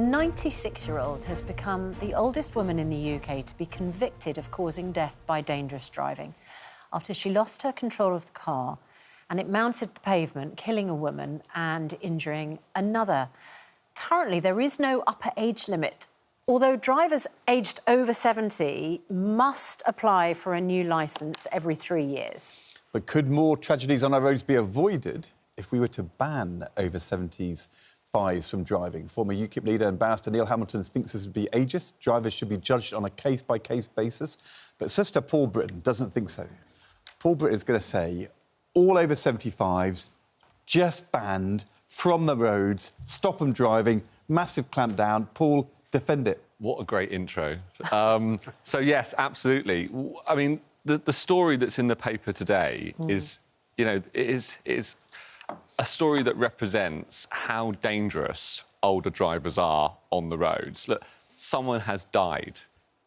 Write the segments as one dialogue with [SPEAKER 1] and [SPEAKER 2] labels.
[SPEAKER 1] 96-year-old has become the oldest woman in the UK to be convicted of causing death by dangerous driving after she lost her control of the car and it mounted the pavement, killing a woman and injuring another. Currently, there is no upper age limit, although drivers aged over 70 must apply for a new licence every 3 years.
[SPEAKER 2] But could more tragedies on our roads be avoided if we were to ban over 70s fives from driving? Former UKIP leader and barrister Neil Hamilton thinks this would be ageist. Drivers should be judged on a case-by-case basis. But Sister Paul Britton doesn't think so. Paul Britton is going to say all over 75s just banned from the roads, stop them driving, massive clampdown. Paul, defend it.
[SPEAKER 3] What a great intro. So, yes, absolutely. I mean, the story that's in the paper today is, you know, is a story that represents how dangerous older drivers are on the roads. Look, someone has died.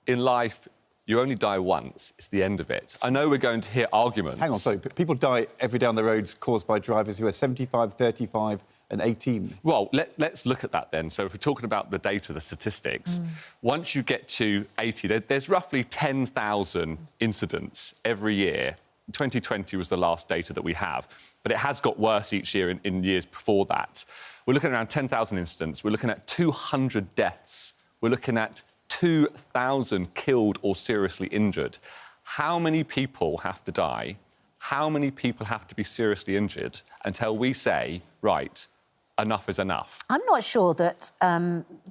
[SPEAKER 3] In life, you only die once. It's the end of it. I know we're going to hear arguments.
[SPEAKER 2] Hang on, sorry, people die every day on the roads caused by drivers who are 75, 35 and 18.
[SPEAKER 3] Well, let's look at that then. So if we're talking about the data, the statistics, once you get to 80, there's roughly 10,000 incidents every year. 2020 was the last data that we have, but it has got worse each year in years before that. We're looking at around 10,000 incidents. We're looking at 200 deaths. We're looking at 2,000 killed or seriously injured. How many people have to die? How many people have to be seriously injured until we say, right, enough is enough?
[SPEAKER 1] I'm not sure that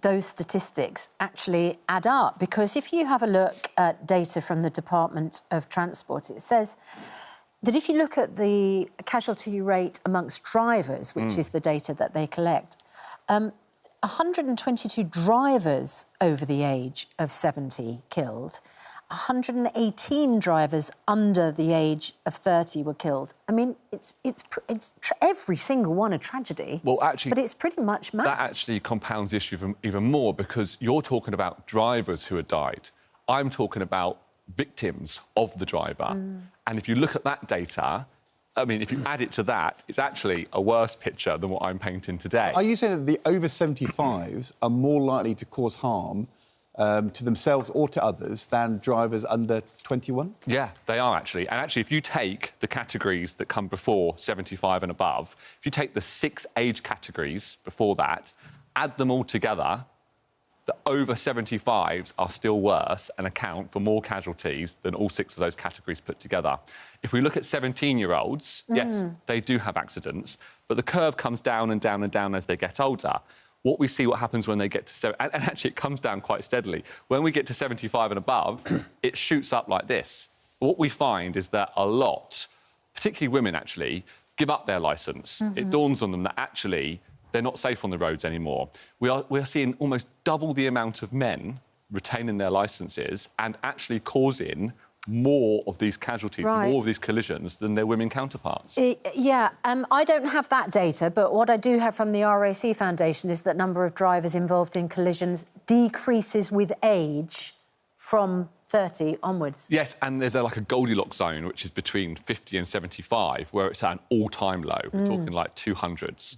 [SPEAKER 1] those statistics actually add up, because if you have a look at data from the Department of Transport, it says that if you look at the casualty rate amongst drivers, which is the data that they collect, 122 drivers over the age of 70 killed, 118 drivers under the age of 30 were killed. I mean, it's every single one a tragedy.
[SPEAKER 3] Well, actually,
[SPEAKER 1] but it's pretty much mad.
[SPEAKER 3] That actually compounds the issue even more, because you're talking about drivers who had died. I'm talking about victims of the driver. And if you look at that data, I mean, if you add it to that, it's actually a worse picture than what I'm painting today.
[SPEAKER 2] Are you saying that the over 75s are more likely to cause harm to themselves or to others than drivers under 21?
[SPEAKER 3] Yeah, they are actually. And actually, if you take the categories that come before 75 and above, if you take the 6 age categories before that, add them all together, the over 75s are still worse and account for more casualties than all 6 of those categories put together. If we look at 17-year-olds, yes, they do have accidents, but the curve comes down and down and down as they get older. What we see, what happens when they get to... And actually, it comes down quite steadily. When we get to 75 and above, it shoots up like this. What we find is that a lot, particularly women, actually, give up their licence. It dawns on them that, actually, they're not safe on the roads anymore. We are seeing almost double the amount of men retaining their licences and actually causing more of these casualties, more of these collisions than their women counterparts.
[SPEAKER 1] I don't have that data, but what I do have from the RAC Foundation is that number of drivers involved in collisions decreases with age from 30 onwards.
[SPEAKER 3] Yes, and there's like a Goldilocks zone, which is between 50 and 75, where it's at an all-time low. We're talking like 200s.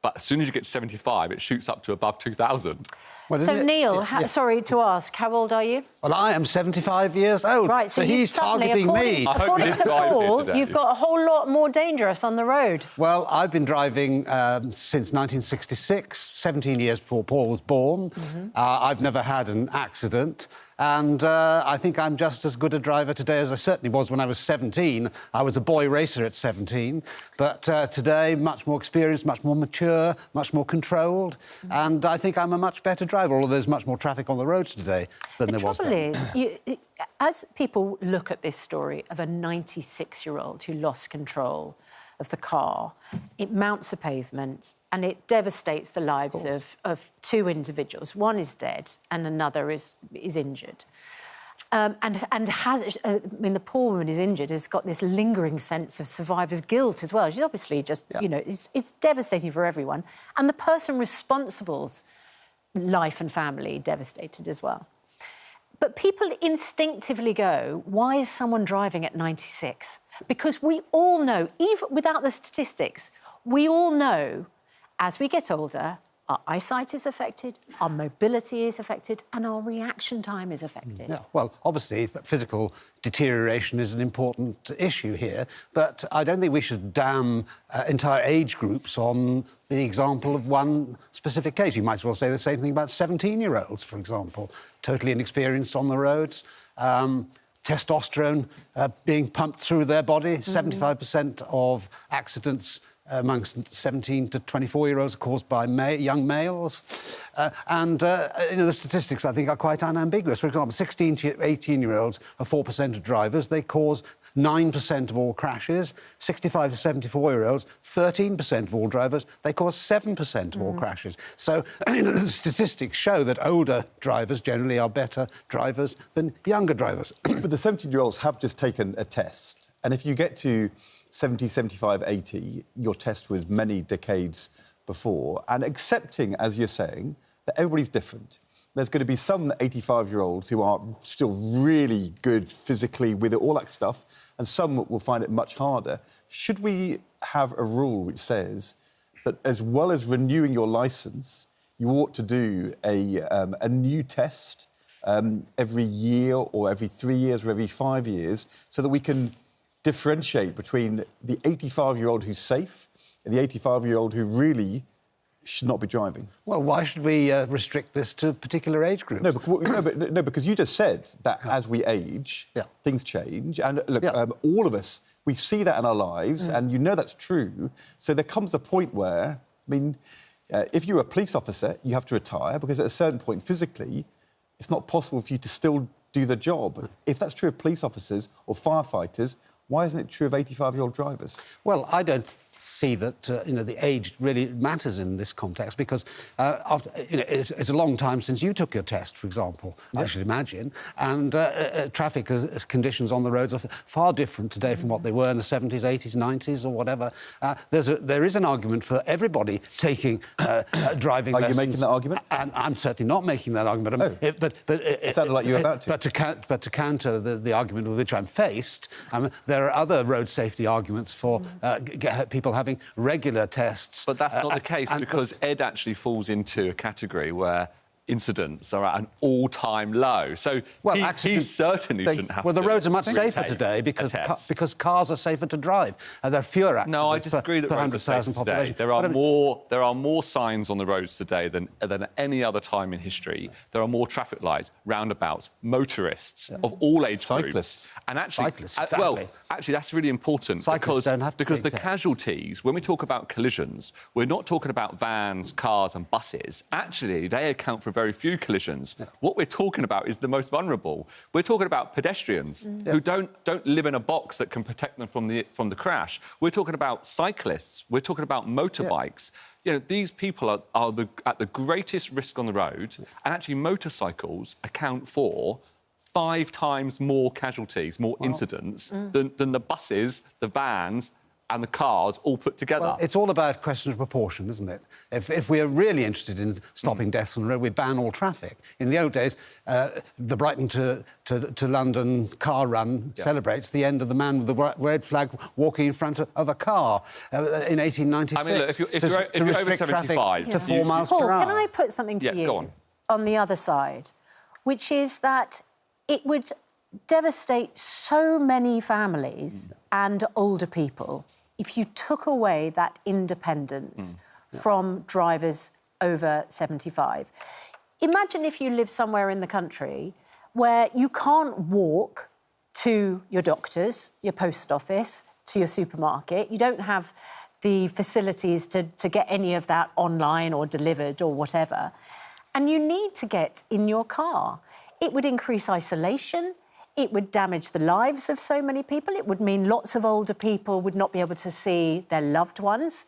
[SPEAKER 3] But as soon as you get to 75, it shoots up to above 2,000.
[SPEAKER 1] Well, so, Neil, sorry to ask, how old are you?
[SPEAKER 4] Well, I am 75 years old.
[SPEAKER 1] Right, so
[SPEAKER 4] he's targeting me.
[SPEAKER 1] According to Paul, you've got a whole lot more dangerous on the road.
[SPEAKER 4] Well, I've been driving since 1966, 17 years before Paul was born. I've never had an accident. And I think I'm just as good a driver today as I certainly was when I was 17. I was a boy racer at 17. But today, much more experienced, much more mature, much more controlled. And I think I'm a much better driver, although there's much more traffic on the roads today than there was then.
[SPEAKER 1] The trouble is, as people look at this story of a 96-year-old who lost control of the car, it mounts a pavement and it devastates the lives of 2 individuals. One is dead and another is injured. And has, I mean, the poor woman is injured, has got this lingering sense of survivor's guilt as well. She's obviously just, you know, it's devastating for everyone. And the person responsible's life and family devastated as well. But people instinctively go, why is someone driving at 96? Because we all know, even without the statistics, we all know as we get older, our eyesight is affected, our mobility is affected, and our reaction time is affected.
[SPEAKER 4] Yeah, well, obviously, physical deterioration is an important issue here, but I don't think we should damn entire age groups on the example of one specific case. You might as well say the same thing about 17-year-olds, for example, totally inexperienced on the roads, testosterone being pumped through their body. 75% of accidents amongst 17 to 24-year-olds are caused by young males. The statistics, I think, are quite unambiguous. For example, 16 to 18-year-olds are 4% of drivers. They cause 9% of all crashes. 65 to 74-year-olds, 13% of all drivers. They cause 7% of all crashes. So the statistics show that older drivers generally are better drivers than younger drivers.
[SPEAKER 2] But the 17-year-olds have just taken a test. And if you get to 70, 75, 80, your test was many decades before, and accepting, as you're saying, that everybody's different. There's going to be some 85-year-olds who are still really good physically with it, all that stuff, and some will find it much harder. Should we have a rule which says that as well as renewing your licence, you ought to do a new test every year or every 3 years or every 5 years so that we can differentiate between the 85-year-old who's safe and the 85-year-old who really should not be driving?
[SPEAKER 4] Well, why should we restrict this to particular age groups?
[SPEAKER 2] No, because you just said that as we age, things change. And look, all of us, we see that in our lives, and you know that's true. So there comes a point where, I mean, if you're a police officer, you have to retire because at a certain point, physically, it's not possible for you to still do the job. If that's true of police officers or firefighters, why isn't it true of 85-year-old drivers?
[SPEAKER 4] Well, I don't see that the age really matters in this context because it's a long time since you took your test, for example, I should imagine, and traffic conditions on the roads are far different today from what they were in the 70s, 80s, 90s or whatever. There is an argument for everybody taking driving lessons.
[SPEAKER 2] Are you making that argument?
[SPEAKER 4] And I'm certainly not making that argument.
[SPEAKER 2] It sounded like you were about to.
[SPEAKER 4] But to counter the argument with which I'm faced, there are other road safety arguments for people having regular tests.
[SPEAKER 3] But that's not the case because Ed actually falls into a category where incidents are at an all-time low. So he certainly shouldn't have to.
[SPEAKER 4] Well, the roads are much safer today because cars are safer to drive. And there are fewer accidents.
[SPEAKER 3] No, I disagree that roads are safer today. There are more signs on the roads today than any other time in history. There are more traffic lights, roundabouts, motorists of all age groups. And actually,
[SPEAKER 4] cyclists, exactly.
[SPEAKER 3] Actually, that's really important because the casualties, when we talk about collisions, we're not talking about vans, cars and buses. Actually, they account for very few collisions. What we're talking about is the most vulnerable. We're talking about pedestrians who don't live in a box that can protect them from the crash. We're talking about cyclists. We're talking about motorbikes. You know, these people are at the greatest risk on the road, and actually motorcycles account for 5 times more casualties, more incidents than the buses, the vans and the cars all put together.
[SPEAKER 4] Well, it's all about questions of proportion, isn't it? If we're really interested in stopping deaths on the road, we ban all traffic. In the old days, the Brighton to London car run celebrates the end of the man with the red flag walking in front of a car in 1896.
[SPEAKER 3] I mean, look, if you're over 75...
[SPEAKER 4] to 4 miles
[SPEAKER 1] Paul,
[SPEAKER 4] per hour.
[SPEAKER 1] can I put something to you
[SPEAKER 3] go
[SPEAKER 1] on the other side, which is that it would devastate so many families and older people if you took away that independence from drivers over 75. Imagine if you live somewhere in the country where you can't walk to your doctors, your post office, to your supermarket. You don't have the facilities to get any of that online or delivered or whatever. And you need to get in your car. It would increase isolation. It would damage the lives of so many people. It would mean lots of older people would not be able to see their loved ones.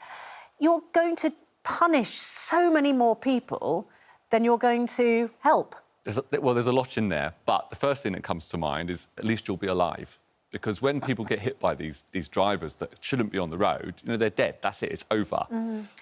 [SPEAKER 1] You're going to punish so many more people than you're going to help.
[SPEAKER 3] There's a lot in there, but the first thing that comes to mind is at least you'll be alive. Because when people get hit by these drivers that shouldn't be on the road, you know, they're dead. That's it. It's over.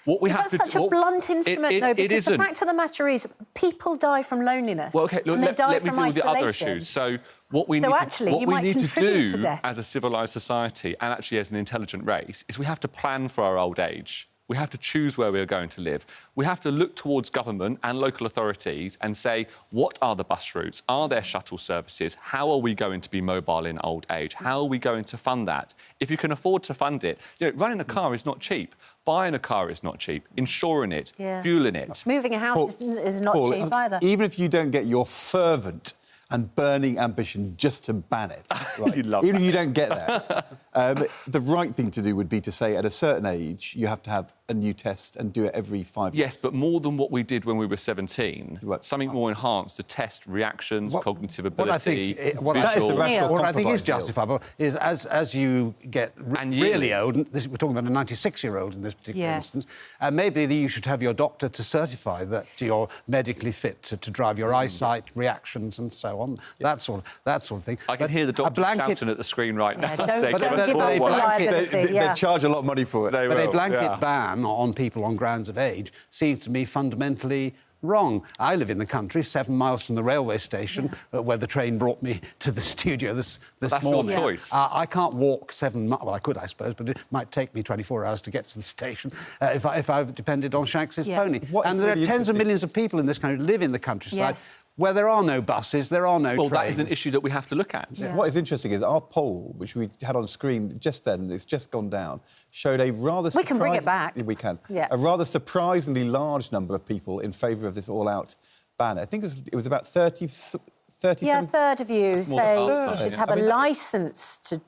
[SPEAKER 3] What we have to do...
[SPEAKER 1] That's such a blunt instrument, though, because the fact of the matter is people die from loneliness.
[SPEAKER 3] Well, OK, look, let me deal with the other issues. So what we need to do as a civilised society and actually as an intelligent race is we have to plan for our old age. We have to choose where we are going to live. We have to look towards government and local authorities and say, what are the bus routes? Are there shuttle services? How are we going to be mobile in old age? How are we going to fund that? If you can afford to fund it, running a car is not cheap. Buying a car is not cheap. Insuring it, fueling it.
[SPEAKER 1] Moving a house is not cheap either.
[SPEAKER 2] Even if you don't get your fervent and burning ambition just to ban it, right? Even if you don't get that, the right thing to do would be to say at a certain age you have to have a new test and do it every 5 years.
[SPEAKER 3] Yes, but more than what we did when we were 17. Right. Something more enhanced to test reactions, cognitive ability,
[SPEAKER 4] what I think is justifiable is as you get really old, we're talking about a 96-year-old in this particular instance, maybe you should have your doctor to certify that you're medically fit to drive, your eyesight, reactions and so on, that sort of thing.
[SPEAKER 3] I can hear the doctor shouting at the screen right now.
[SPEAKER 2] They charge a lot of money for it.
[SPEAKER 4] But a blanket ban on people on grounds of age seems to me fundamentally wrong. I live in the country, 7 miles from the railway station, where the train brought me to the studio this morning.
[SPEAKER 3] That's your choice.
[SPEAKER 4] I can't walk 7 miles. Well, I could, I suppose, but it might take me 24 hours to get to the station if I depended on Shanks's pony. And there are tens of millions of people in this country who live in the countryside. Where there are no buses, there are no trains.
[SPEAKER 3] Well, that is an issue that we have to look at.
[SPEAKER 2] What is interesting is our poll, which we had on screen just then, it's just gone down, showed a rather...
[SPEAKER 1] We can bring it back.
[SPEAKER 2] We can. A rather surprisingly large number of people in favour of this all-out ban. I think it was about 30...
[SPEAKER 1] Yeah, a third of you say you should have a licence to...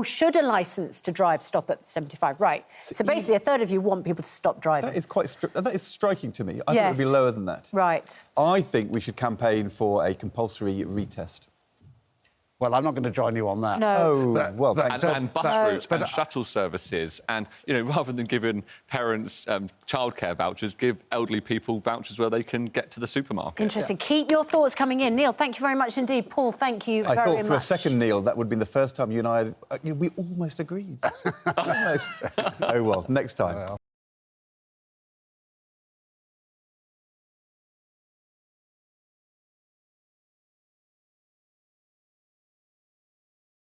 [SPEAKER 1] should a licence to drive stop at 75? Right. So basically, a third of you want people to stop driving.
[SPEAKER 2] That is striking to me. I think it would be lower than that.
[SPEAKER 1] Right.
[SPEAKER 2] I think we should campaign for a compulsory retest.
[SPEAKER 4] Well, I'm not going to join you on that.
[SPEAKER 1] No.
[SPEAKER 3] And bus routes and shuttle services. And, rather than giving parents childcare vouchers, give elderly people vouchers where they can get to the supermarket.
[SPEAKER 1] Interesting. Keep your thoughts coming in. Neil, thank you very much indeed. Paul, thank you very much.
[SPEAKER 2] I thought for a second, Neil, that would be the first time you and I... we almost agreed. Almost. Oh, well, next time.